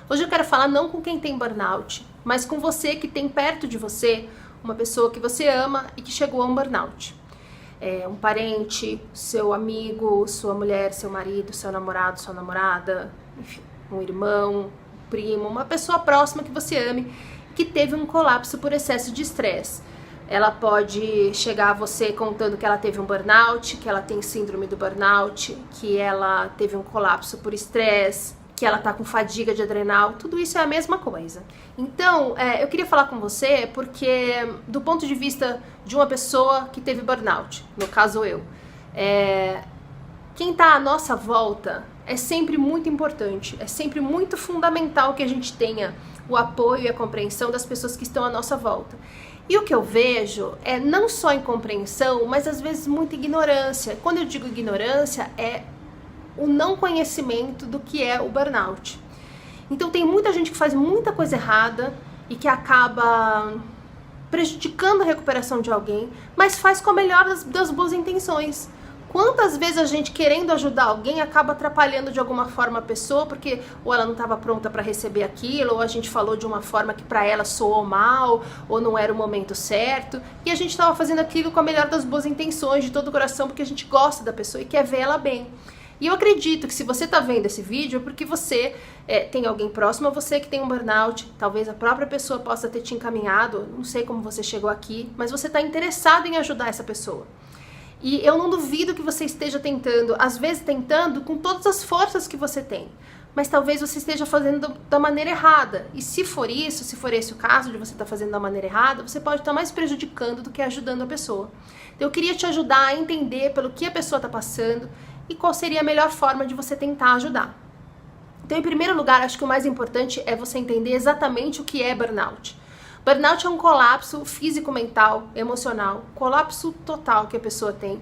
Hoje eu quero falar não com quem tem burnout, mas com você que tem perto de você uma pessoa que você ama e que chegou a um burnout. Um parente, seu amigo, sua mulher, seu marido, seu namorado, sua namorada, enfim, um irmão, um primo, uma pessoa próxima que você ame, que teve um colapso por excesso de estresse. Ela pode chegar a você contando que ela teve um burnout, que ela tem síndrome do burnout, que ela teve um colapso por estresse, que ela tá com fadiga de adrenal, tudo isso é a mesma coisa. Então, eu queria falar com você porque, do ponto de vista de uma pessoa que teve burnout, no caso eu, quem tá à nossa volta é sempre muito importante, é sempre muito fundamental que a gente tenha o apoio e a compreensão das pessoas que estão à nossa volta. E o que eu vejo é não só incompreensão, mas às vezes muita ignorância. Quando eu digo ignorância, é o não conhecimento do que é o burnout. Então tem muita gente que faz muita coisa errada e que acaba prejudicando a recuperação de alguém, mas faz com a melhor das boas intenções. Quantas vezes a gente querendo ajudar alguém acaba atrapalhando de alguma forma a pessoa, porque ou ela não estava pronta para receber aquilo, ou a gente falou de uma forma que para ela soou mal, ou não era o momento certo, e a gente estava fazendo aquilo com a melhor das boas intenções, de todo o coração, porque a gente gosta da pessoa e quer ver ela bem. E eu acredito que se você está vendo esse vídeo é porque você tem alguém próximo a você que tem um burnout, talvez a própria pessoa possa ter te encaminhado, não sei como você chegou aqui, mas você está interessado em ajudar essa pessoa. E eu não duvido que você esteja tentando, às vezes tentando com todas as forças que você tem, mas talvez você esteja fazendo da maneira errada. E se for isso, se for esse o caso de você estar fazendo da maneira errada, você pode estar mais prejudicando do que ajudando a pessoa. Então eu queria te ajudar a entender pelo que a pessoa está passando e qual seria a melhor forma de você tentar ajudar. Então, em primeiro lugar, acho que o mais importante é você entender exatamente o que é burnout. Burnout é um colapso físico, mental, emocional, colapso total que a pessoa tem,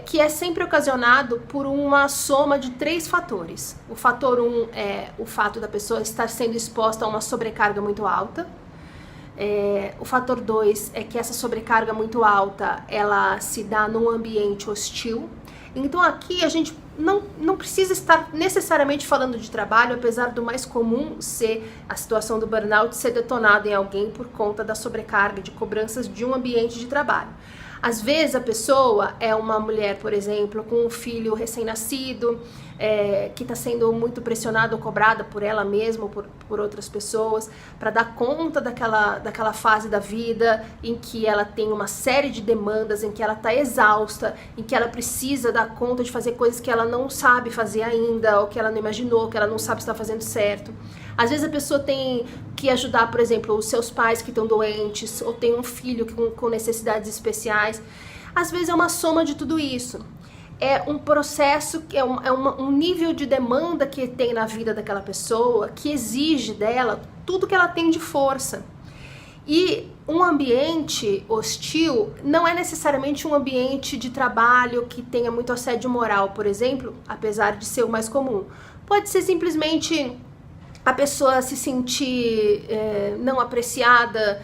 que é sempre ocasionado por uma soma de 3 fatores. O fator 1 é o fato da pessoa estar sendo exposta a uma sobrecarga muito alta. O fator 2 é que essa sobrecarga muito alta, ela se dá num ambiente hostil. Então aqui a gente não precisa estar necessariamente falando de trabalho, apesar do mais comum ser a situação do burnout ser detonada em alguém por conta da sobrecarga de cobranças de um ambiente de trabalho. Às vezes a pessoa é uma mulher, por exemplo, com um filho recém-nascido, que está sendo muito pressionada ou cobrada por ela mesma ou por outras pessoas para dar conta daquela fase da vida em que ela tem uma série de demandas, em que ela está exausta, em que ela precisa dar conta de fazer coisas que ela não sabe fazer ainda, ou que ela não imaginou, que ela não sabe se está fazendo certo. Às vezes a pessoa tem que ajudar, por exemplo, os seus pais que estão doentes, ou tem um filho com necessidades especiais. Às vezes é uma soma de tudo isso. É um processo, um nível de demanda que tem na vida daquela pessoa, que exige dela tudo que ela tem de força. E um ambiente hostil não é necessariamente um ambiente de trabalho que tenha muito assédio moral, por exemplo, apesar de ser o mais comum. Pode ser simplesmente a pessoa se sentir não apreciada,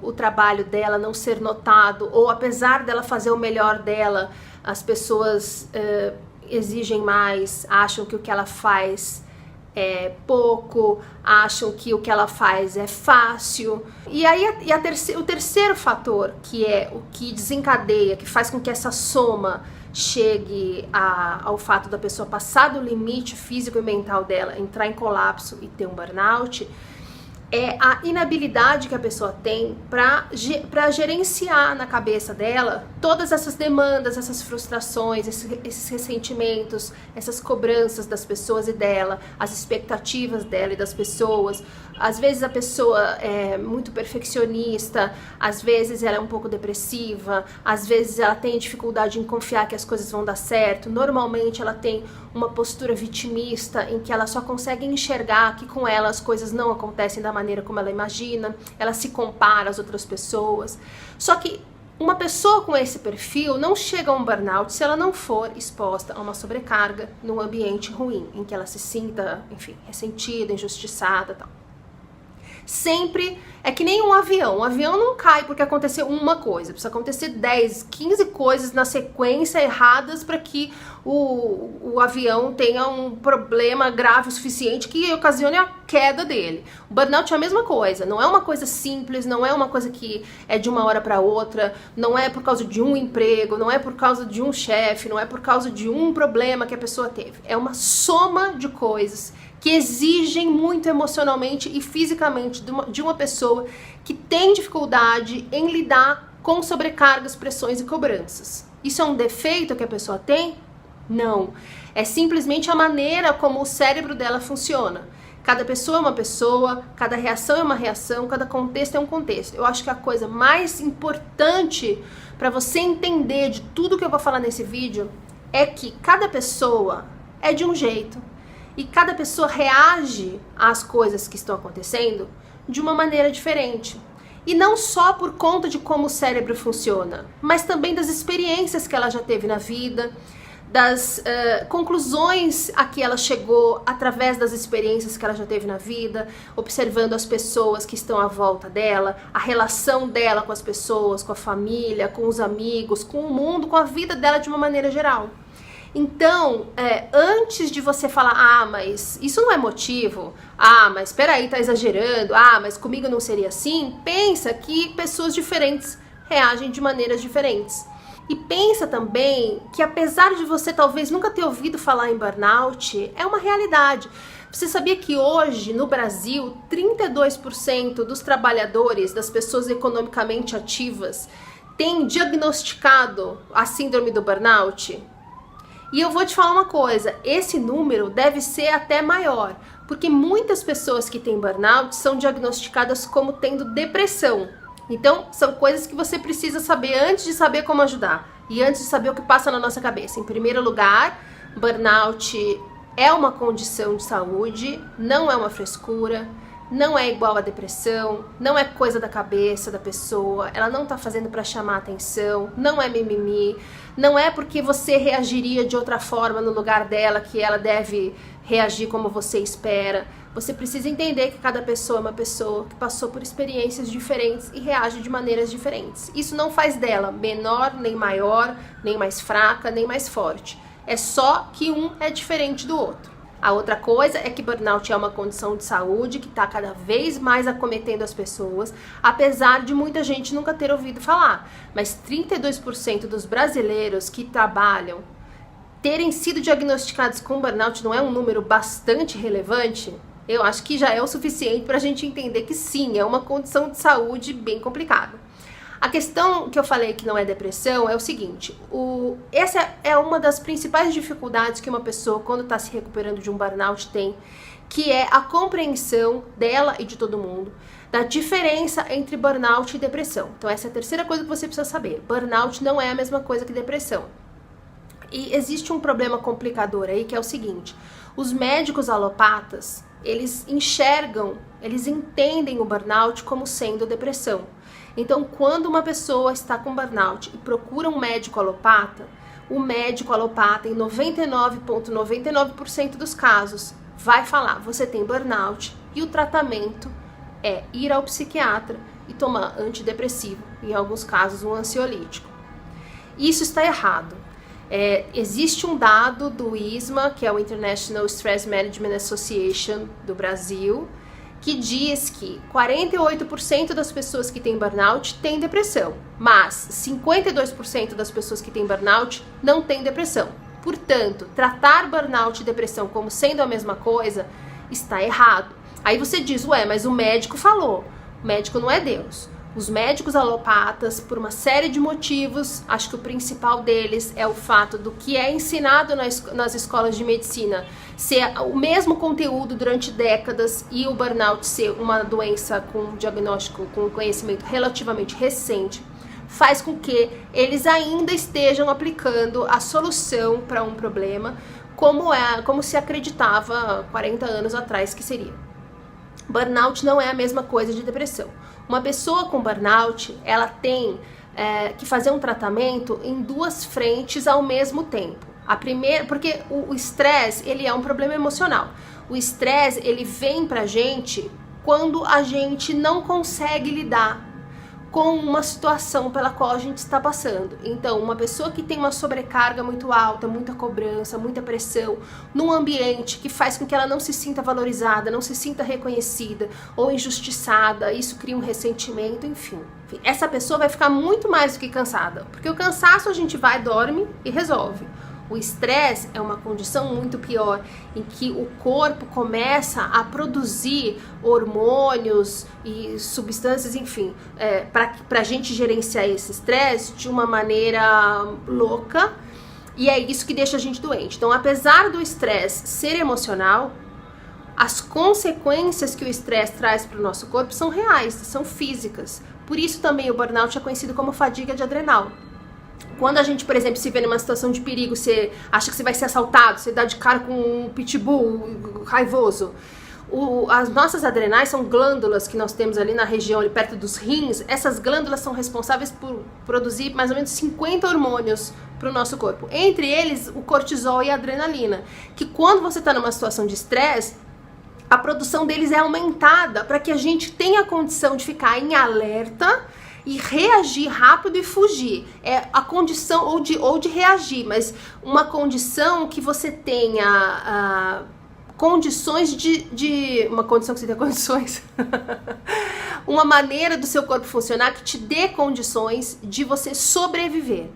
o trabalho dela não ser notado, ou apesar dela fazer o melhor dela, as pessoas exigem mais, acham que o que ela faz é pouco, acham que o que ela faz é fácil. E aí o terceiro fator, que é o que desencadeia, que faz com que essa soma chegue ao fato da pessoa passar do limite físico e mental dela, entrar em colapso e ter um burnout, é a inabilidade que a pessoa tem para gerenciar na cabeça dela todas essas demandas, essas frustrações, esses ressentimentos, essas cobranças das pessoas e dela, as expectativas dela e das pessoas. Às vezes a pessoa é muito perfeccionista, às vezes ela é um pouco depressiva, às vezes ela tem dificuldade em confiar que as coisas vão dar certo. Normalmente ela tem uma postura vitimista em que ela só consegue enxergar que com ela as coisas não acontecem da maneira como ela imagina, ela se compara às outras pessoas. Só que uma pessoa com esse perfil não chega a um burnout se ela não for exposta a uma sobrecarga num ambiente ruim, em que ela se sinta, enfim, ressentida, injustiçada e tal. Sempre é que nem um avião. Um avião não cai porque aconteceu uma coisa. Precisa acontecer 10, 15 coisas na sequência erradas para que o avião tenha um problema grave o suficiente que ocasione a queda dele. O burnout é a mesma coisa. Não é uma coisa simples, não é uma coisa que é de uma hora para outra, não é por causa de um emprego, não é por causa de um chefe, não é por causa de um problema que a pessoa teve. É uma soma de coisas que exigem muito emocionalmente e fisicamente de uma pessoa que tem dificuldade em lidar com sobrecargas, pressões e cobranças. Isso é um defeito que a pessoa tem? Não. É simplesmente a maneira como o cérebro dela funciona. Cada pessoa é uma pessoa, cada reação é uma reação, cada contexto é um contexto. Eu acho que a coisa mais importante para você entender de tudo que eu vou falar nesse vídeo é que cada pessoa é de um jeito. E cada pessoa reage às coisas que estão acontecendo de uma maneira diferente. E não só por conta de como o cérebro funciona, mas também das experiências que ela já teve na vida, das conclusões a que ela chegou através das experiências que ela já teve na vida, observando as pessoas que estão à volta dela, a relação dela com as pessoas, com a família, com os amigos, com o mundo, com a vida dela de uma maneira geral. Então, antes de você falar, mas isso não é motivo, mas peraí, tá exagerando, mas comigo não seria assim, pensa que pessoas diferentes reagem de maneiras diferentes. E pensa também que apesar de você talvez nunca ter ouvido falar em burnout, é uma realidade. Você sabia que hoje, no Brasil, 32% dos trabalhadores, das pessoas economicamente ativas, têm diagnosticado a síndrome do burnout? E eu vou te falar uma coisa, esse número deve ser até maior, porque muitas pessoas que têm burnout são diagnosticadas como tendo depressão. Então, são coisas que você precisa saber antes de saber como ajudar e antes de saber o que passa na nossa cabeça. Em primeiro lugar, burnout é uma condição de saúde, não é uma frescura, não é igual a depressão, não é coisa da cabeça da pessoa, ela não tá fazendo para chamar atenção, não é mimimi, não é porque você reagiria de outra forma no lugar dela que ela deve reagir como você espera. Você precisa entender que cada pessoa é uma pessoa que passou por experiências diferentes e reage de maneiras diferentes. Isso não faz dela menor, nem maior, nem mais fraca, nem mais forte. É só que um é diferente do outro. A outra coisa é que burnout é uma condição de saúde que está cada vez mais acometendo as pessoas, apesar de muita gente nunca ter ouvido falar. Mas 32% dos brasileiros que trabalham terem sido diagnosticados com burnout não é um número bastante relevante? Eu acho que já é o suficiente para a gente entender que sim, é uma condição de saúde bem complicada. A questão que eu falei que não é depressão é o seguinte, essa é uma das principais dificuldades que uma pessoa, quando está se recuperando de um burnout, tem, que é a compreensão dela e de todo mundo, da diferença entre burnout e depressão. Então essa é a terceira coisa que você precisa saber. Burnout não é a mesma coisa que depressão. E existe um problema complicador aí, que é o seguinte, os médicos alopatas, eles enxergam, eles entendem o burnout como sendo depressão. Então, quando uma pessoa está com burnout e procura um médico alopata, o médico alopata, em 99,99% dos casos, vai falar, você tem burnout, e o tratamento é ir ao psiquiatra e tomar antidepressivo, em alguns casos um ansiolítico. Isso está errado. Existe um dado do ISMA, que é o International Stress Management Association do Brasil, que diz que 48% das pessoas que têm burnout têm depressão, mas 52% das pessoas que têm burnout não têm depressão. Portanto, tratar burnout e depressão como sendo a mesma coisa está errado. Aí você diz, mas o médico falou. O médico não é Deus. Os médicos alopatas, por uma série de motivos, acho que o principal deles é o fato do que é ensinado nas escolas de medicina ser o mesmo conteúdo durante décadas e o burnout ser uma doença com diagnóstico, com conhecimento relativamente recente, faz com que eles ainda estejam aplicando a solução para um problema como se acreditava 40 anos atrás que seria. Burnout não é a mesma coisa de depressão. Uma pessoa com burnout, ela tem que fazer um tratamento em duas frentes ao mesmo tempo. A primeira, porque o estresse, ele é um problema emocional. O estresse, ele vem pra gente quando a gente não consegue lidar com uma situação pela qual a gente está passando. Então, uma pessoa que tem uma sobrecarga muito alta, muita cobrança, muita pressão, num ambiente que faz com que ela não se sinta valorizada, não se sinta reconhecida ou injustiçada, isso cria um ressentimento, enfim. Essa pessoa vai ficar muito mais do que cansada, porque o cansaço a gente vai, dorme e resolve. O estresse é uma condição muito pior, em que o corpo começa a produzir hormônios e substâncias, enfim, para a gente gerenciar esse estresse de uma maneira louca, e é isso que deixa a gente doente. Então, apesar do estresse ser emocional, as consequências que o estresse traz para o nosso corpo são reais, são físicas. Por isso também o burnout é conhecido como fadiga de adrenal. Quando a gente, por exemplo, se vê numa situação de perigo, você acha que você vai ser assaltado, você dá de cara com um pitbull raivoso. As nossas adrenais são glândulas que nós temos ali na região, ali perto dos rins. Essas glândulas são responsáveis por produzir mais ou menos 50 hormônios para o nosso corpo. Entre eles, o cortisol e a adrenalina. Que quando você está numa situação de estresse, a produção deles é aumentada para que a gente tenha a condição de ficar em alerta e reagir rápido e fugir. É a condição, ou de reagir, mas uma condição que você tenha condições uma condição que você tenha condições, uma maneira do seu corpo funcionar que te dê condições de você sobreviver.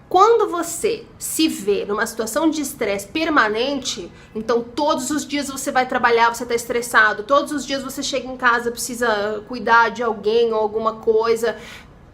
Quando você se vê numa situação de estresse permanente, então todos os dias você vai trabalhar, você está estressado, todos os dias você chega em casa, precisa cuidar de alguém ou alguma coisa,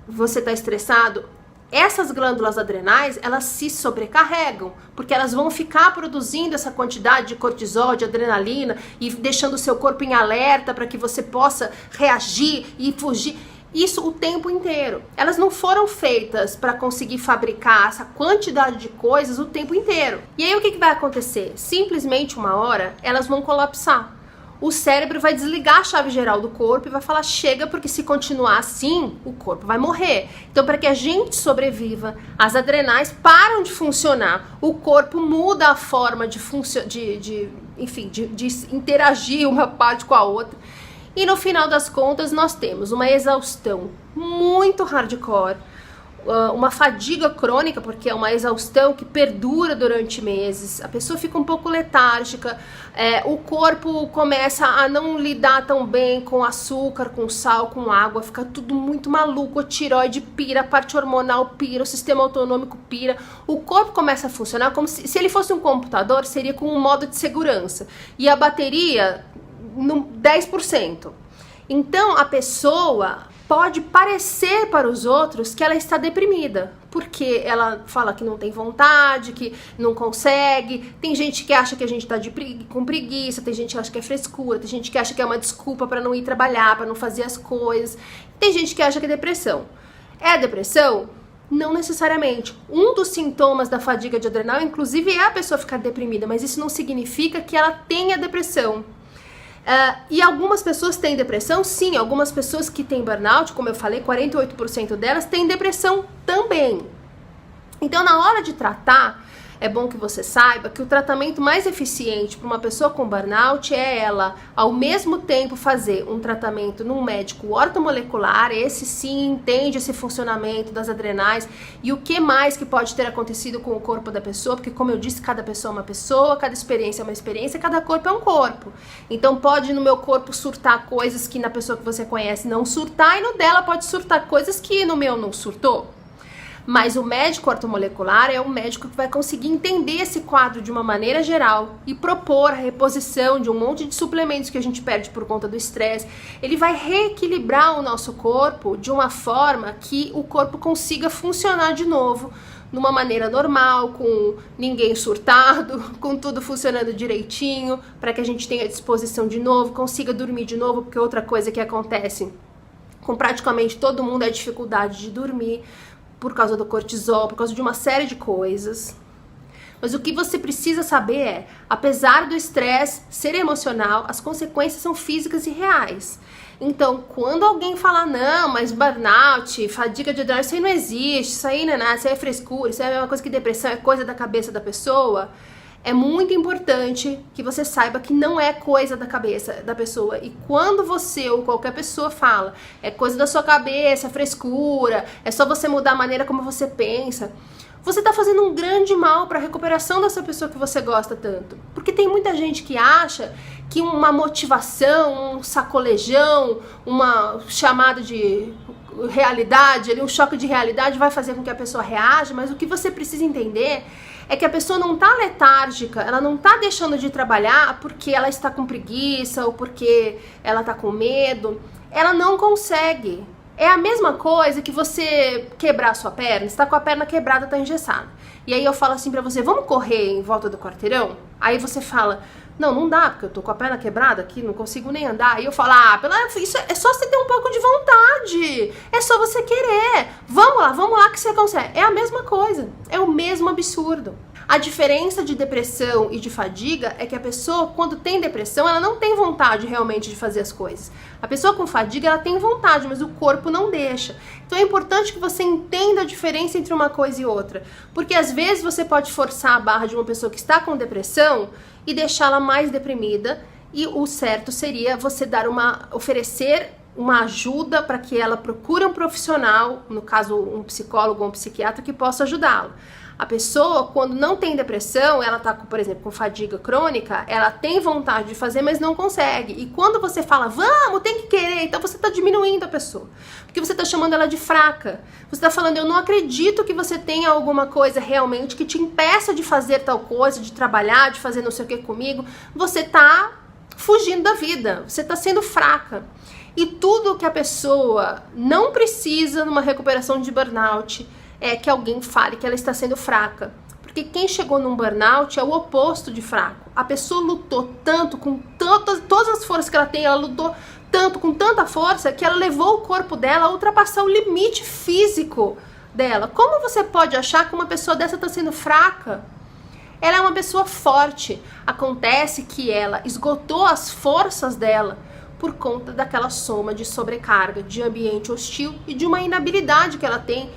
você está estressado, essas glândulas adrenais, elas se sobrecarregam, porque elas vão ficar produzindo essa quantidade de cortisol, de adrenalina, e deixando o seu corpo em alerta para que você possa reagir e fugir. Isso o tempo inteiro. Elas não foram feitas para conseguir fabricar essa quantidade de coisas o tempo inteiro. E aí o que vai acontecer? Simplesmente uma hora elas vão colapsar. O cérebro vai desligar a chave geral do corpo e vai falar chega, porque se continuar assim, o corpo vai morrer. Então, para que a gente sobreviva, as adrenais param de funcionar, o corpo muda a forma de interagir uma parte com a outra. E no final das contas nós temos uma exaustão muito hardcore, uma fadiga crônica, porque é uma exaustão que perdura durante meses, a pessoa fica um pouco letárgica, o corpo começa a não lidar tão bem com açúcar, com sal, com água, fica tudo muito maluco, a tireoide pira, a parte hormonal pira, o sistema autonômico pira, o corpo começa a funcionar como se ele fosse um computador, seria com um modo de segurança, e a bateria no 10%. Então a pessoa pode parecer para os outros que ela está deprimida, porque ela fala que não tem vontade, que não consegue. Tem gente que acha que a gente está com preguiça, tem gente que acha que é frescura, tem gente que acha que é uma desculpa para não ir trabalhar, para não fazer as coisas. Tem gente que acha que é depressão. É depressão? Não necessariamente. Um dos sintomas da fadiga de adrenal, inclusive, é a pessoa ficar deprimida, mas isso não significa que ela tenha depressão. E algumas pessoas têm depressão, sim, algumas pessoas que têm burnout, como eu falei, 48% delas têm depressão também. Então, na hora de tratar, é bom que você saiba que o tratamento mais eficiente para uma pessoa com burnout é ela, ao mesmo tempo, fazer um tratamento num médico ortomolecular, esse sim entende esse funcionamento das adrenais e o que mais que pode ter acontecido com o corpo da pessoa, porque como eu disse, cada pessoa é uma pessoa, cada experiência é uma experiência, cada corpo é um corpo. Então pode no meu corpo surtar coisas que na pessoa que você conhece não surtar e no dela pode surtar coisas que no meu não surtou. Mas o médico ortomolecular é um médico que vai conseguir entender esse quadro de uma maneira geral e propor a reposição de um monte de suplementos que a gente perde por conta do estresse. Ele vai reequilibrar o nosso corpo de uma forma que o corpo consiga funcionar de novo, numa maneira normal, com ninguém surtado, com tudo funcionando direitinho, para que a gente tenha disposição de novo, consiga dormir de novo, porque outra coisa que acontece com praticamente todo mundo é a dificuldade de dormir, por causa do cortisol, por causa de uma série de coisas. Mas o que você precisa saber é, apesar do estresse ser emocional, as consequências são físicas e reais. Então, quando alguém falar, não, mas burnout, fadiga de adrenal, isso aí não existe, isso aí não é nada, isso aí é frescura, isso aí é a mesma coisa que depressão, é coisa da cabeça da pessoa, É muito importante que você saiba que não é coisa da cabeça da pessoa. E quando você ou qualquer pessoa fala, é coisa da sua cabeça, é frescura, é só você mudar a maneira como você pensa, você tá fazendo um grande mal para a recuperação dessa pessoa que você gosta tanto. Porque tem muita gente que acha que uma motivação, um sacolejão, uma chamada de realidade, um choque de realidade vai fazer com que a pessoa reaja, mas o que você precisa entender é que a pessoa não tá letárgica, ela não tá deixando de trabalhar porque ela está com preguiça ou porque ela tá com medo. Ela não consegue. É a mesma coisa que você quebrar a sua perna, você tá com a perna quebrada, tá engessada. E aí eu falo assim pra você, vamos correr em volta do quarteirão? Aí você fala, não dá, porque eu tô com a perna quebrada aqui, não consigo nem andar. Aí eu falo, isso é só você ter um pouco de vontade, é só você querer. Vamos lá que você consegue. É a mesma coisa, é o mesmo absurdo. A diferença de depressão e de fadiga é que a pessoa, quando tem depressão, ela não tem vontade realmente de fazer as coisas. A pessoa com fadiga, ela tem vontade, mas o corpo não deixa. Então é importante que você entenda a diferença entre uma coisa e outra. Porque às vezes você pode forçar a barra de uma pessoa que está com depressão e deixá-la mais deprimida, e o certo seria você oferecer uma ajuda para que ela procure um profissional, no caso um psicólogo ou um psiquiatra, que possa ajudá-la. A pessoa, quando não tem depressão, ela tá, por exemplo, com fadiga crônica, ela tem vontade de fazer, mas não consegue. E quando você fala, vamos, tem que querer, então você tá diminuindo a pessoa. Porque você tá chamando ela de fraca. Você tá falando, eu não acredito que você tenha alguma coisa realmente que te impeça de fazer tal coisa, de trabalhar, de fazer não sei o que comigo. Você tá fugindo da vida, você tá sendo fraca. E tudo que a pessoa não precisa numa recuperação de burnout é que alguém fale que ela está sendo fraca. Porque quem chegou num burnout é o oposto de fraco. A pessoa lutou tanto, com todas as forças que ela tem, ela lutou tanto, com tanta força, que ela levou o corpo dela a ultrapassar o limite físico dela. Como você pode achar que uma pessoa dessa está sendo fraca? Ela é uma pessoa forte. Acontece que ela esgotou as forças dela por conta daquela soma de sobrecarga, de ambiente hostil e de uma inabilidade que ela tem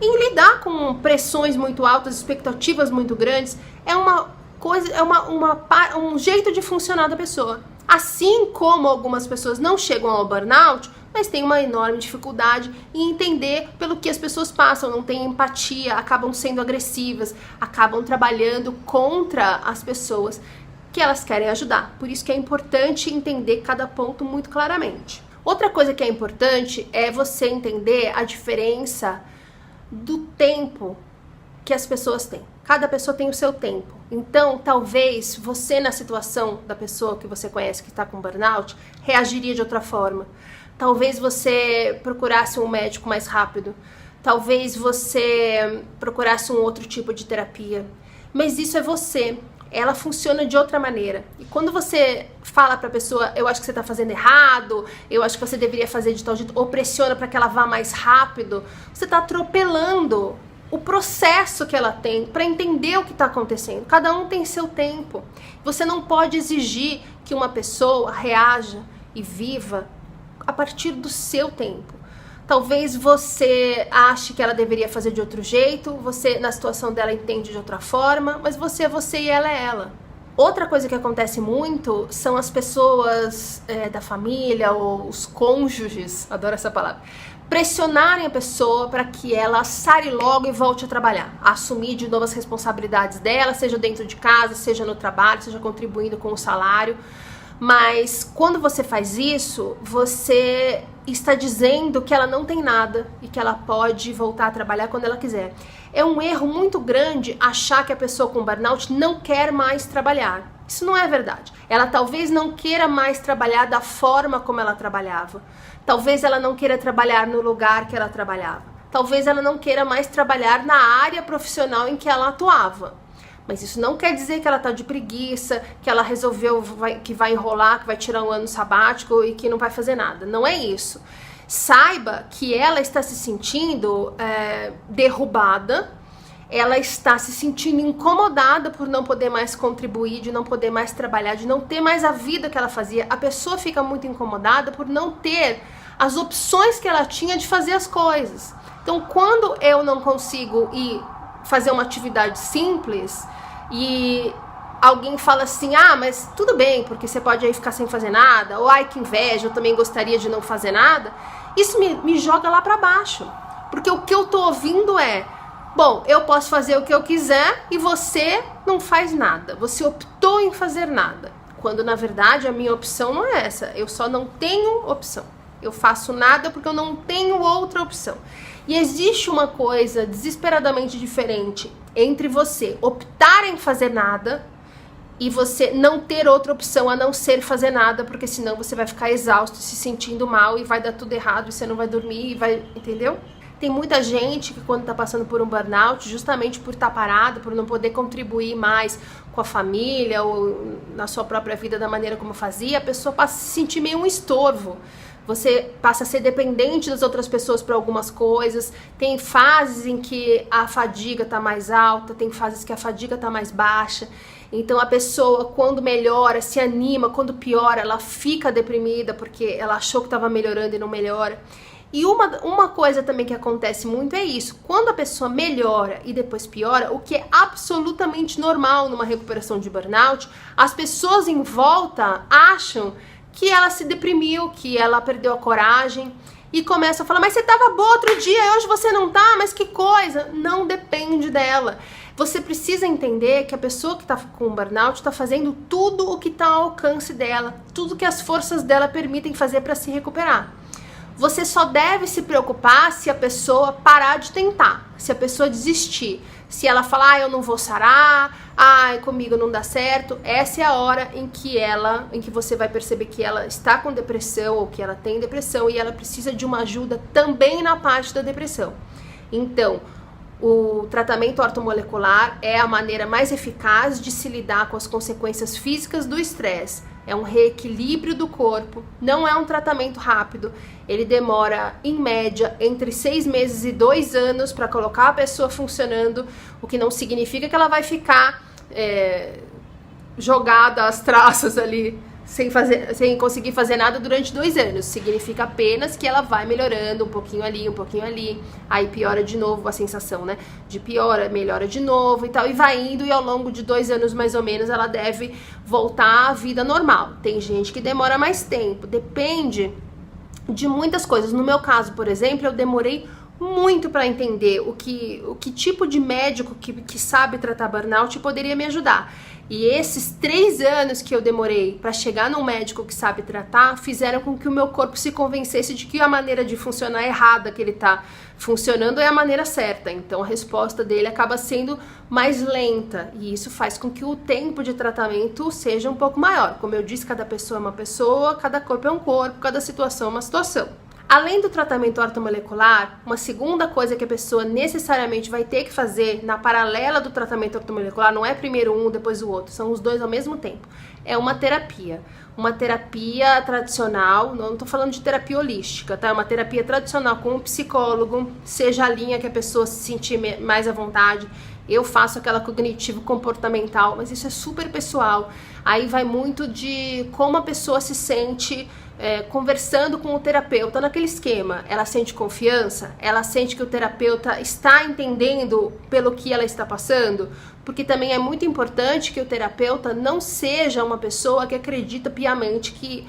em lidar com pressões muito altas, expectativas muito grandes. É uma coisa, é um jeito de funcionar da pessoa. Assim como algumas pessoas não chegam ao burnout, mas têm uma enorme dificuldade em entender pelo que as pessoas passam, não têm empatia, acabam sendo agressivas, acabam trabalhando contra as pessoas que elas querem ajudar. Por isso que é importante entender cada ponto muito claramente. Outra coisa que é importante é você entender a diferença do tempo que as pessoas têm. Cada pessoa tem o seu tempo. Então, talvez você, na situação da pessoa que você conhece que está com burnout, reagiria de outra forma. Talvez você procurasse um médico mais rápido. Talvez você procurasse um outro tipo de terapia. Mas isso é você. Ela funciona de outra maneira. E quando você fala pra pessoa, eu acho que você tá fazendo errado, eu acho que você deveria fazer de tal jeito, ou pressiona pra que ela vá mais rápido, você tá atropelando o processo que ela tem pra entender o que tá acontecendo. Cada um tem seu tempo. Você não pode exigir que uma pessoa reaja e viva a partir do seu tempo. Talvez você ache que ela deveria fazer de outro jeito, você na situação dela entende de outra forma, mas você é você e ela é ela. Outra coisa que acontece muito são as pessoas da família ou os cônjuges, adoro essa palavra, pressionarem a pessoa para que ela sare logo e volte a trabalhar, a assumir de novo as responsabilidades dela, seja dentro de casa, seja no trabalho, seja contribuindo com o salário. Mas quando você faz isso, você está dizendo que ela não tem nada e que ela pode voltar a trabalhar quando ela quiser. É um erro muito grande achar que a pessoa com burnout não quer mais trabalhar. Isso não é verdade. Ela talvez não queira mais trabalhar da forma como ela trabalhava. Talvez ela não queira trabalhar no lugar que ela trabalhava. Talvez ela não queira mais trabalhar na área profissional em que ela atuava. Mas isso não quer dizer que ela tá de preguiça, que ela resolveu que vai enrolar, que vai tirar um ano sabático e que não vai fazer nada. Não é isso. Saiba que ela está se sentindo derrubada, ela está se sentindo incomodada por não poder mais contribuir, de não poder mais trabalhar, de não ter mais a vida que ela fazia. A pessoa fica muito incomodada por não ter as opções que ela tinha de fazer as coisas. Então, quando eu não consigo ir fazer uma atividade simples e alguém fala assim, ah, mas tudo bem, porque você pode aí ficar sem fazer nada, ou ai que inveja, eu também gostaria de não fazer nada, isso me joga lá pra baixo. Porque o que eu tô ouvindo é, bom, eu posso fazer o que eu quiser e você não faz nada, você optou em fazer nada. Quando na verdade a minha opção não é essa, eu só não tenho opção. Eu faço nada porque eu não tenho outra opção. E existe uma coisa desesperadamente diferente entre você optar em fazer nada e você não ter outra opção a não ser fazer nada, porque senão você vai ficar exausto, se sentindo mal e vai dar tudo errado e você não vai dormir e vai, entendeu? Tem muita gente que quando tá passando por um burnout, justamente por estar parado, por não poder contribuir mais com a família ou na sua própria vida da maneira como fazia, a pessoa passa a se sentir meio um estorvo. Você passa a ser dependente das outras pessoas para algumas coisas. Tem fases em que a fadiga tá mais alta, tem fases que a fadiga tá mais baixa. Então a pessoa, quando melhora, se anima, quando piora, ela fica deprimida porque ela achou que estava melhorando e não melhora. E uma coisa também que acontece muito é isso. Quando a pessoa melhora e depois piora, o que é absolutamente normal numa recuperação de burnout, as pessoas em volta acham que ela se deprimiu, que ela perdeu a coragem e começam a falar, mas você estava boa outro dia e hoje você não tá, mas que coisa. Não depende dela. Você precisa entender que a pessoa que está com burnout está fazendo tudo o que está ao alcance dela, tudo que as forças dela permitem fazer para se recuperar. Você só deve se preocupar se a pessoa parar de tentar, se a pessoa desistir, se ela falar, eu não vou sarar, comigo não dá certo. Essa é a hora em que você vai perceber que ela está com depressão ou que ela tem depressão e ela precisa de uma ajuda também na parte da depressão. Então, o tratamento ortomolecular é a maneira mais eficaz de se lidar com as consequências físicas do estresse. É um reequilíbrio do corpo, não é um tratamento rápido. Ele demora, em média, entre 6 meses e 2 anos para colocar a pessoa funcionando, o que não significa que ela vai ficar jogada às traças ali, sem conseguir fazer nada durante 2 anos. Significa apenas que ela vai melhorando um pouquinho ali, aí piora de novo a sensação, né? De piora, melhora de novo e tal, e vai indo, e ao longo de 2 anos mais ou menos ela deve voltar à vida normal. Tem gente que demora mais tempo, depende de muitas coisas. No meu caso, por exemplo, eu demorei muito para entender o que tipo de médico que sabe tratar burnout poderia me ajudar. E esses 3 anos que eu demorei para chegar num médico que sabe tratar fizeram com que o meu corpo se convencesse de que a maneira de funcionar errada que ele tá funcionando é a maneira certa. Então a resposta dele acaba sendo mais lenta e isso faz com que o tempo de tratamento seja um pouco maior. Como eu disse, cada pessoa é uma pessoa, cada corpo é um corpo, cada situação é uma situação. Além do tratamento ortomolecular, uma segunda coisa que a pessoa necessariamente vai ter que fazer na paralela do tratamento ortomolecular, não é primeiro um, depois o outro, são os dois ao mesmo tempo, é uma terapia. Uma terapia tradicional, não estou falando de terapia holística, tá? É uma terapia tradicional com um psicólogo, seja a linha que a pessoa se sentir mais à vontade. Eu faço aquela cognitivo-comportamental, mas isso é super pessoal. Aí vai muito de como a pessoa se sente conversando com o terapeuta naquele esquema. Ela sente confiança? Ela sente que o terapeuta está entendendo pelo que ela está passando? Porque também é muito importante que o terapeuta não seja uma pessoa que acredita piamente que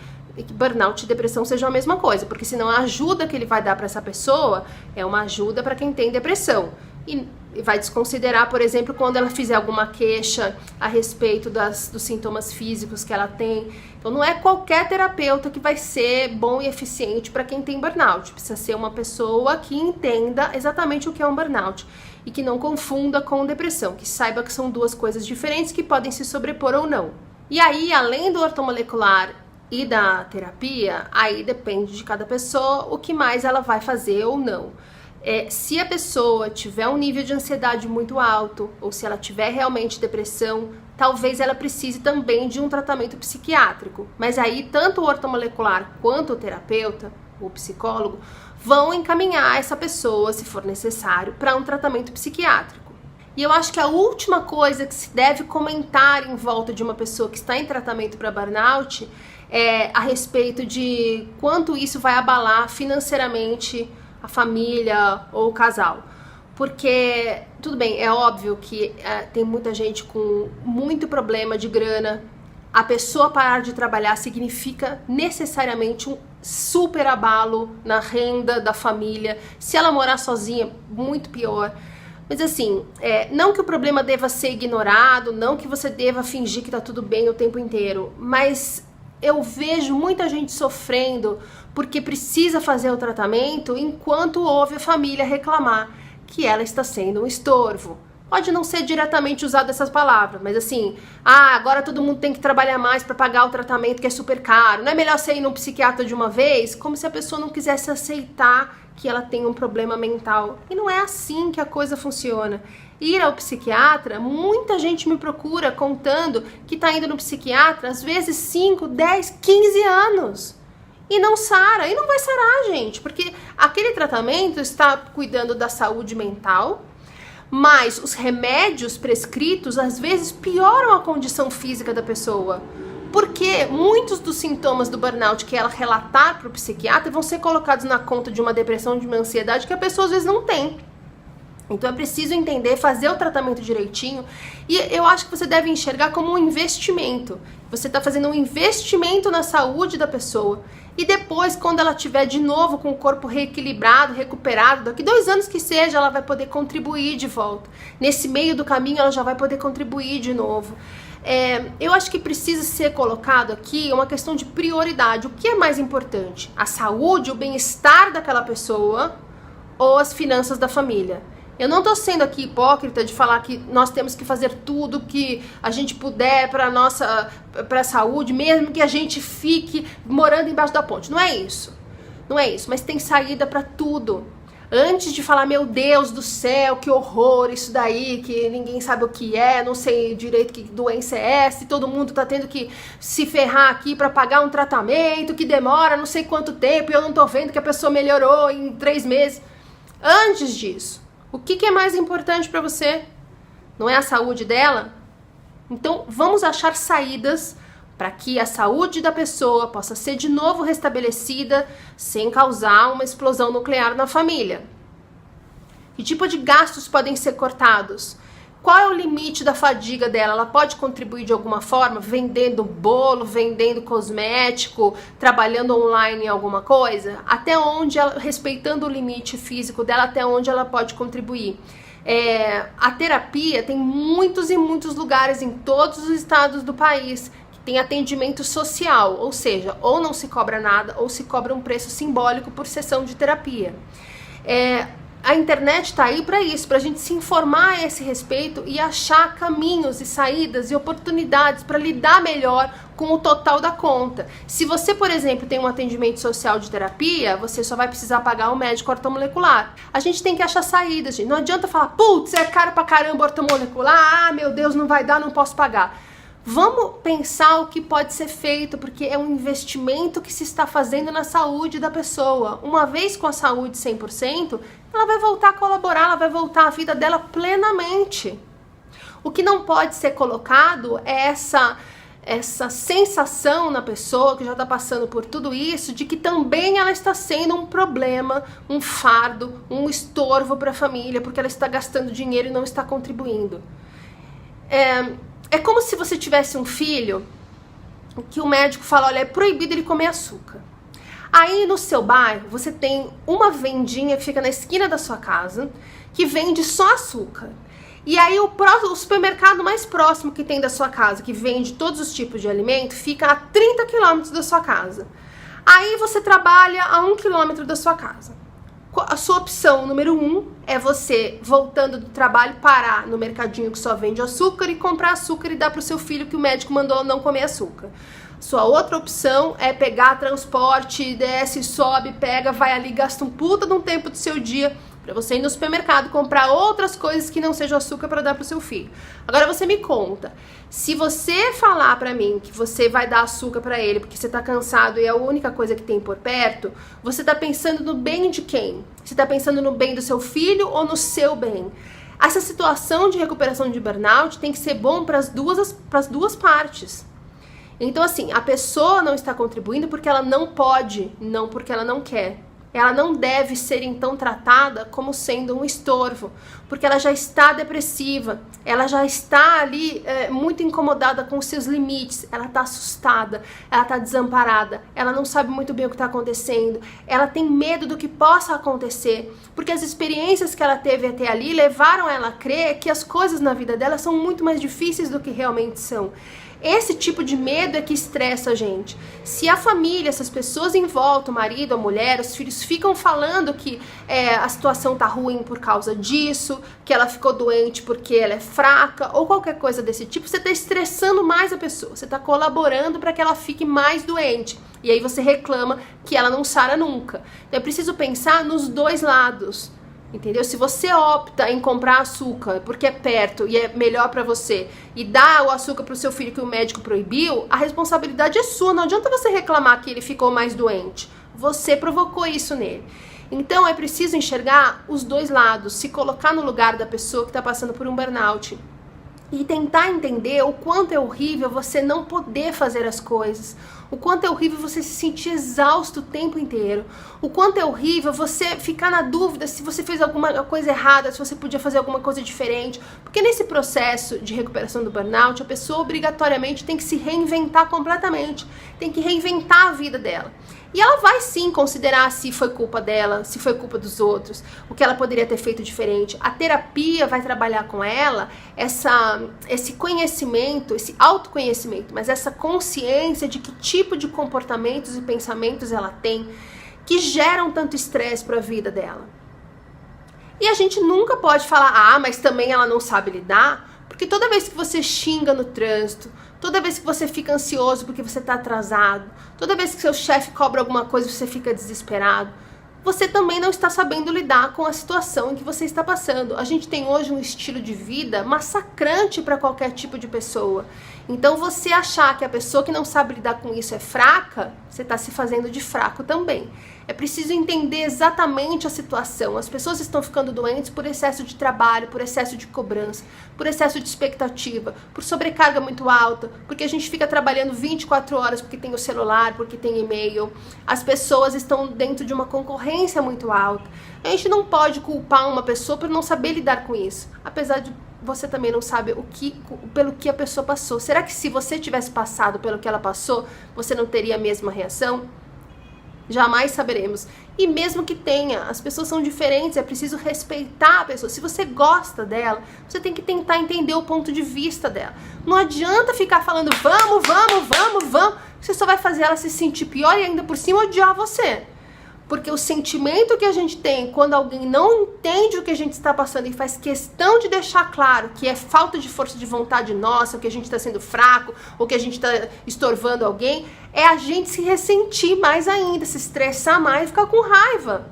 burnout e depressão sejam a mesma coisa, porque senão a ajuda que ele vai dar para essa pessoa é uma ajuda para quem tem depressão. E vai desconsiderar, por exemplo, quando ela fizer alguma queixa a respeito dos sintomas físicos que ela tem. Então não é qualquer terapeuta que vai ser bom e eficiente para quem tem burnout. Precisa ser uma pessoa que entenda exatamente o que é um burnout e que não confunda com depressão, que saiba que são duas coisas diferentes que podem se sobrepor ou não. E aí, além do ortomolecular e da terapia, aí depende de cada pessoa o que mais ela vai fazer ou não. Se a pessoa tiver um nível de ansiedade muito alto, ou se ela tiver realmente depressão, talvez ela precise também de um tratamento psiquiátrico. Mas aí, tanto o ortomolecular quanto o terapeuta, o psicólogo, vão encaminhar essa pessoa, se for necessário, para um tratamento psiquiátrico. E eu acho que a última coisa que se deve comentar em volta de uma pessoa que está em tratamento para burnout é a respeito de quanto isso vai abalar financeiramente a família ou o casal. Porque, tudo bem, é óbvio que tem muita gente com muito problema de grana. A pessoa parar de trabalhar significa necessariamente um super abalo na renda da família. Se ela morar sozinha, muito pior. Mas assim, não que o problema deva ser ignorado, não que você deva fingir que tá tudo bem o tempo inteiro, mas eu vejo muita gente sofrendo porque precisa fazer o tratamento enquanto ouve a família reclamar que ela está sendo um estorvo. Pode não ser diretamente usado essas palavras, mas assim, agora todo mundo tem que trabalhar mais para pagar o tratamento que é super caro. Não é melhor você ir num psiquiatra de uma vez? Como se a pessoa não quisesse aceitar que ela tem um problema mental. E não é assim que a coisa funciona. Ir ao psiquiatra, muita gente me procura contando que está indo no psiquiatra às vezes 5, 10, 15 anos. E não sara, e não vai sarar, gente, porque aquele tratamento está cuidando da saúde mental, mas os remédios prescritos às vezes pioram a condição física da pessoa. Porque muitos dos sintomas do burnout que ela relatar para o psiquiatra vão ser colocados na conta de uma depressão, de uma ansiedade que a pessoa às vezes não tem. Então é preciso entender, fazer o tratamento direitinho, e eu acho que você deve enxergar como um investimento. Você está fazendo um investimento na saúde da pessoa, e depois, quando ela tiver de novo com o corpo reequilibrado, recuperado, daqui 2 anos que seja, ela vai poder contribuir de volta. Nesse meio do caminho ela já vai poder contribuir de novo. Eu acho que precisa ser colocado aqui uma questão de prioridade. O que é mais importante? A saúde, o bem-estar daquela pessoa ou as finanças da família? Eu não estou sendo aqui hipócrita de falar que nós temos que fazer tudo que a gente puder para a saúde, mesmo que a gente fique morando embaixo da ponte. Não é isso. Não é isso, mas tem saída para tudo. Antes de falar, meu Deus do céu, que horror, isso daí, que ninguém sabe o que é, não sei direito que doença é essa, e todo mundo tá tendo que se ferrar aqui para pagar um tratamento que demora não sei quanto tempo, e eu não tô vendo que a pessoa melhorou em 3 meses. Antes disso, o que é mais importante para você? Não é a saúde dela? Então, vamos achar saídas para que a saúde da pessoa possa ser de novo restabelecida sem causar uma explosão nuclear na família. Que tipo de gastos podem ser cortados? Qual é o limite da fadiga dela? Ela pode contribuir de alguma forma, vendendo bolo, vendendo cosmético, trabalhando online em alguma coisa? Até onde, respeitando o limite físico dela, até onde ela pode contribuir? A terapia tem muitos e muitos lugares em todos os estados do país que tem atendimento social, ou seja, ou não se cobra nada, ou se cobra um preço simbólico por sessão de terapia. A internet está aí para isso, para a gente se informar a esse respeito e achar caminhos e saídas e oportunidades para lidar melhor com o total da conta. Se você, por exemplo, tem um atendimento social de terapia, você só vai precisar pagar um médico ortomolecular. A gente tem que achar saídas, gente. Não adianta falar, putz, é caro pra caramba ortomolecular, meu Deus, não vai dar, não posso pagar. Vamos pensar o que pode ser feito, porque é um investimento que se está fazendo na saúde da pessoa. Uma vez com a saúde 100%, ela vai voltar a colaborar, ela vai voltar à vida dela plenamente. O que não pode ser colocado é essa sensação na pessoa que já está passando por tudo isso, de que também ela está sendo um problema, um fardo, um estorvo para a família, porque ela está gastando dinheiro e não está contribuindo. É como se você tivesse um filho que o médico fala, olha, é proibido ele comer açúcar. Aí no seu bairro você tem uma vendinha que fica na esquina da sua casa que vende só açúcar. E aí o supermercado mais próximo que tem da sua casa, que vende todos os tipos de alimento, fica a 30 quilômetros da sua casa. Aí você trabalha a 1 quilômetro da sua casa. A sua opção número 1 é você, voltando do trabalho, parar no mercadinho que só vende açúcar e comprar açúcar e dar para o seu filho que o médico mandou não comer açúcar. Sua outra opção é pegar transporte, desce, sobe, pega, vai ali, gasta um puta de um tempo do seu dia para você ir no supermercado comprar outras coisas que não sejam açúcar para dar pro seu filho. Agora você me conta, se você falar para mim que você vai dar açúcar para ele porque você tá cansado e é a única coisa que tem por perto, você tá pensando no bem de quem? Você tá pensando no bem do seu filho ou no seu bem? Essa situação de recuperação de burnout tem que ser bom para as duas partes. Então assim, a pessoa não está contribuindo porque ela não pode, não porque ela não quer. ela não deve ser então tratada como sendo um estorvo, porque ela já está depressiva, ela já está ali muito incomodada com os seus limites, ela está assustada, ela está desamparada, ela não sabe muito bem o que está acontecendo, ela tem medo do que possa acontecer, porque as experiências que ela teve até ali levaram ela a crer que as coisas na vida dela são muito mais difíceis do que realmente são. Esse tipo de medo é que estressa a gente. Se a família, essas pessoas em volta, o marido, a mulher, os filhos ficam falando que a situação tá ruim por causa disso, que ela ficou doente porque ela é fraca, ou qualquer coisa desse tipo, você tá estressando mais a pessoa, você tá colaborando para que ela fique mais doente. E aí você reclama que ela não sara nunca. Então é preciso pensar nos dois lados. Entendeu? Se você opta em comprar açúcar porque é perto e é melhor pra você e dá o açúcar pro seu filho que o médico proibiu, a responsabilidade é sua. Não adianta você reclamar que ele ficou mais doente. Você provocou isso nele. Então é preciso enxergar os dois lados, se colocar no lugar da pessoa que está passando por um burnout e tentar entender o quanto é horrível você não poder fazer as coisas, o quanto é horrível você se sentir exausto o tempo inteiro, o quanto é horrível você ficar na dúvida se você fez alguma coisa errada, se você podia fazer alguma coisa diferente, porque nesse processo de recuperação do burnout, a pessoa obrigatoriamente tem que se reinventar completamente, tem que reinventar a vida dela. E ela vai sim considerar se foi culpa dela, se foi culpa dos outros, o que ela poderia ter feito diferente. A terapia vai trabalhar com ela esse conhecimento, esse autoconhecimento, mas essa consciência de que tipo de comportamentos e pensamentos ela tem que geram tanto estresse para a vida dela. E a gente nunca pode falar, mas também ela não sabe lidar, porque toda vez que você xinga no trânsito, toda vez que você fica ansioso porque você está atrasado, toda vez que seu chefe cobra alguma coisa e você fica desesperado, você também não está sabendo lidar com a situação em que você está passando. A gente tem hoje um estilo de vida massacrante para qualquer tipo de pessoa. Então você achar que a pessoa que não sabe lidar com isso é fraca, você está se fazendo de fraco também. É preciso entender exatamente a situação. As pessoas estão ficando doentes por excesso de trabalho, por excesso de cobrança, por excesso de expectativa, por sobrecarga muito alta, porque a gente fica trabalhando 24 horas porque tem o celular, porque tem e-mail. As pessoas estão dentro de uma concorrência muito alta. A gente não pode culpar uma pessoa por não saber lidar com isso, apesar de você também não sabe pelo que a pessoa passou. Será que se você tivesse passado pelo que ela passou, você não teria a mesma reação? Jamais saberemos. E mesmo que tenha, as pessoas são diferentes, é preciso respeitar a pessoa. Se você gosta dela, você tem que tentar entender o ponto de vista dela. Não adianta ficar falando vamos, você só vai fazer ela se sentir pior e ainda por cima odiar você. Porque o sentimento que a gente tem quando alguém não entende o que a gente está passando e faz questão de deixar claro que é falta de força de vontade nossa, ou que a gente está sendo fraco, ou que a gente está estorvando alguém, é a gente se ressentir mais ainda, se estressar mais e ficar com raiva.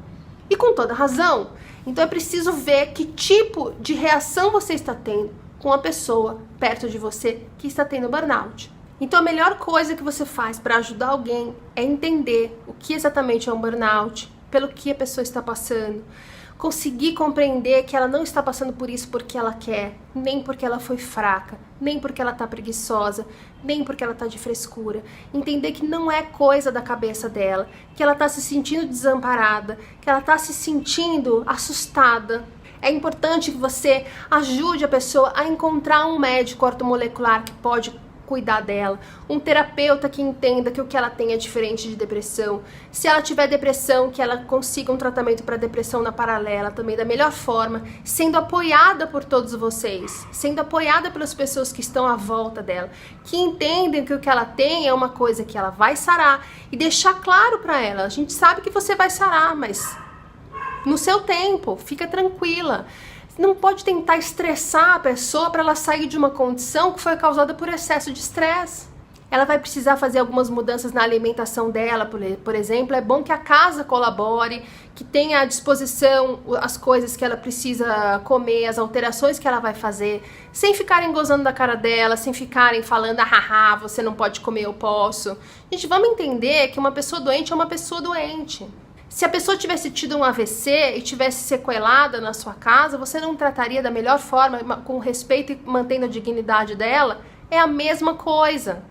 E com toda razão. Então é preciso ver que tipo de reação você está tendo com a pessoa perto de você que está tendo burnout. Então a melhor coisa que você faz para ajudar alguém é entender o que exatamente é um burnout, pelo que a pessoa está passando, conseguir compreender que ela não está passando por isso porque ela quer, nem porque ela foi fraca, nem porque ela está preguiçosa, nem porque ela está de frescura. Entender que não é coisa da cabeça dela, que ela está se sentindo desamparada, que ela está se sentindo assustada. É importante que você ajude a pessoa a encontrar um médico ortomolecular que pode cuidar dela, um terapeuta que entenda que o que ela tem é diferente de depressão. Se ela tiver depressão, que ela consiga um tratamento para depressão na paralela também da melhor forma, sendo apoiada por todos vocês, sendo apoiada pelas pessoas que estão à volta dela, que entendem que o que ela tem é uma coisa que ela vai sarar e deixar claro para ela. A gente sabe que você vai sarar, mas no seu tempo, fica tranquila. Não pode tentar estressar a pessoa para ela sair de uma condição que foi causada por excesso de estresse. Ela vai precisar fazer algumas mudanças na alimentação dela, por exemplo. É bom que a casa colabore, que tenha à disposição as coisas que ela precisa comer, as alterações que ela vai fazer, sem ficarem gozando da cara dela, sem ficarem falando, você não pode comer, eu posso. Gente, vamos entender que uma pessoa doente é uma pessoa doente. Se a pessoa tivesse tido um AVC e tivesse sequelada na sua casa, você não trataria da melhor forma, com respeito e mantendo a dignidade dela? É a mesma coisa.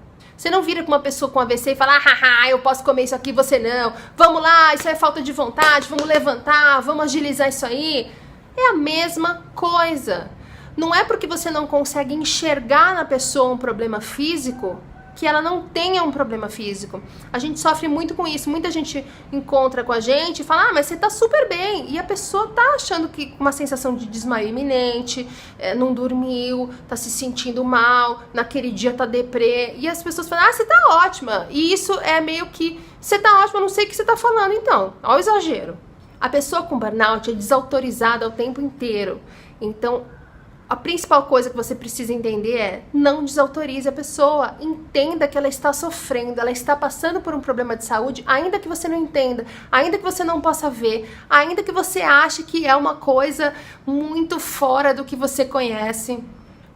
Você não vira com uma pessoa com AVC e fala, haha, eu posso comer isso aqui, você não. Vamos lá, isso é falta de vontade, vamos levantar, vamos agilizar isso aí. É a mesma coisa. Não é porque você não consegue enxergar na pessoa um problema físico que ela não tenha um problema físico. A gente sofre muito com isso. Muita gente encontra com a gente e fala, mas você tá super bem. E a pessoa tá achando que uma sensação de desmaio iminente, não dormiu, tá se sentindo mal, naquele dia tá deprê. E as pessoas falam, você tá ótima. E isso é meio que, você tá ótima, eu não sei o que você tá falando então. Olha o exagero. A pessoa com burnout é desautorizada o tempo inteiro. Então, a principal coisa que você precisa entender é não desautorize a pessoa, entenda que ela está sofrendo, ela está passando por um problema de saúde, ainda que você não entenda, ainda que você não possa ver, ainda que você ache que é uma coisa muito fora do que você conhece.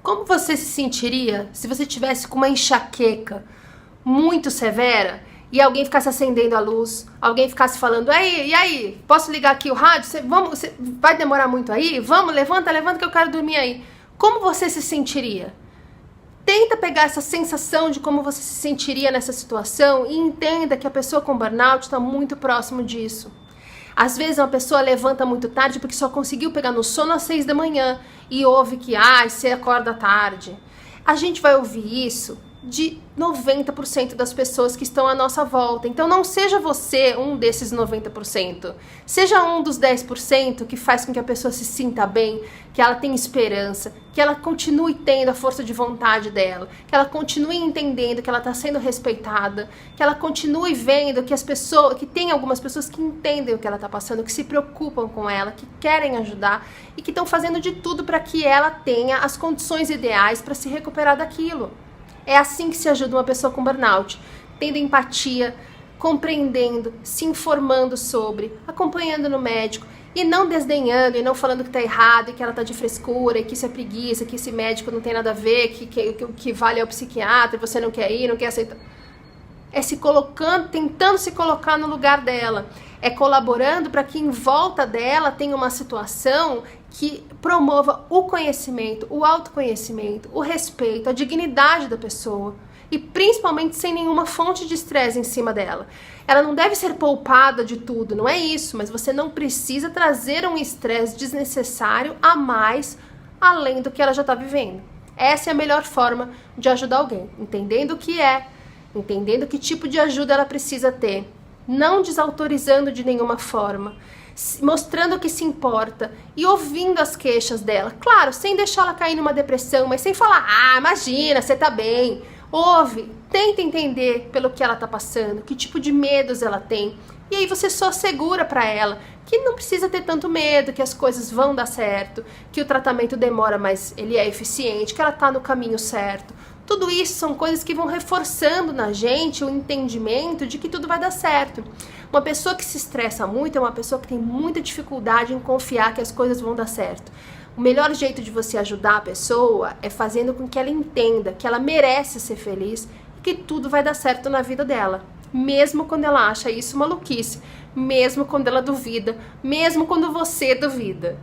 Como você se sentiria se você tivesse com uma enxaqueca muito severa e alguém ficasse acendendo a luz, alguém ficasse falando, e aí, posso ligar aqui o rádio? Você vai demorar muito aí? Vamos, levanta que eu quero dormir aí. Como você se sentiria? Tenta pegar essa sensação de como você se sentiria nessa situação e entenda que a pessoa com burnout está muito próximo disso. Às vezes uma pessoa levanta muito tarde porque só conseguiu pegar no sono às 6 da manhã e ouve que, você acorda tarde. A gente vai ouvir isso de 90% das pessoas que estão à nossa volta. Então não seja você um desses 90%. Seja um dos 10% que faz com que a pessoa se sinta bem, que ela tenha esperança, que ela continue tendo a força de vontade dela, que ela continue entendendo que ela está sendo respeitada, que ela continue vendo que tem algumas pessoas que entendem o que ela está passando, que se preocupam com ela, que querem ajudar e que estão fazendo de tudo para que ela tenha as condições ideais para se recuperar daquilo. É assim que se ajuda uma pessoa com burnout, tendo empatia, compreendendo, se informando sobre, acompanhando no médico e não desdenhando e não falando que tá errado e que ela tá de frescura e que isso é preguiça, que esse médico não tem nada a ver, que o que vale é o psiquiatra e você não quer ir, não quer aceitar. É se colocando, tentando se colocar no lugar dela. É colaborando para que em volta dela tenha uma situação que promova o conhecimento, o autoconhecimento, o respeito, a dignidade da pessoa. E principalmente sem nenhuma fonte de estresse em cima dela. Ela não deve ser poupada de tudo, não é isso, mas você não precisa trazer um estresse desnecessário a mais, além do que ela já está vivendo. Essa é a melhor forma de ajudar alguém, entendendo o que é, entendendo que tipo de ajuda ela precisa ter, não desautorizando de nenhuma forma, mostrando que se importa e ouvindo as queixas dela. Claro, sem deixar ela cair numa depressão, mas sem falar, imagina, você tá bem. Ouve, tenta entender pelo que ela tá passando, que tipo de medos ela tem. E aí você só assegura pra ela que não precisa ter tanto medo, que as coisas vão dar certo, que o tratamento demora, mas ele é eficiente, que ela tá no caminho certo. Tudo isso são coisas que vão reforçando na gente o entendimento de que tudo vai dar certo. Uma pessoa que se estressa muito é uma pessoa que tem muita dificuldade em confiar que as coisas vão dar certo. O melhor jeito de você ajudar a pessoa é fazendo com que ela entenda que ela merece ser feliz e que tudo vai dar certo na vida dela. Mesmo quando ela acha isso maluquice, mesmo quando ela duvida, mesmo quando você duvida.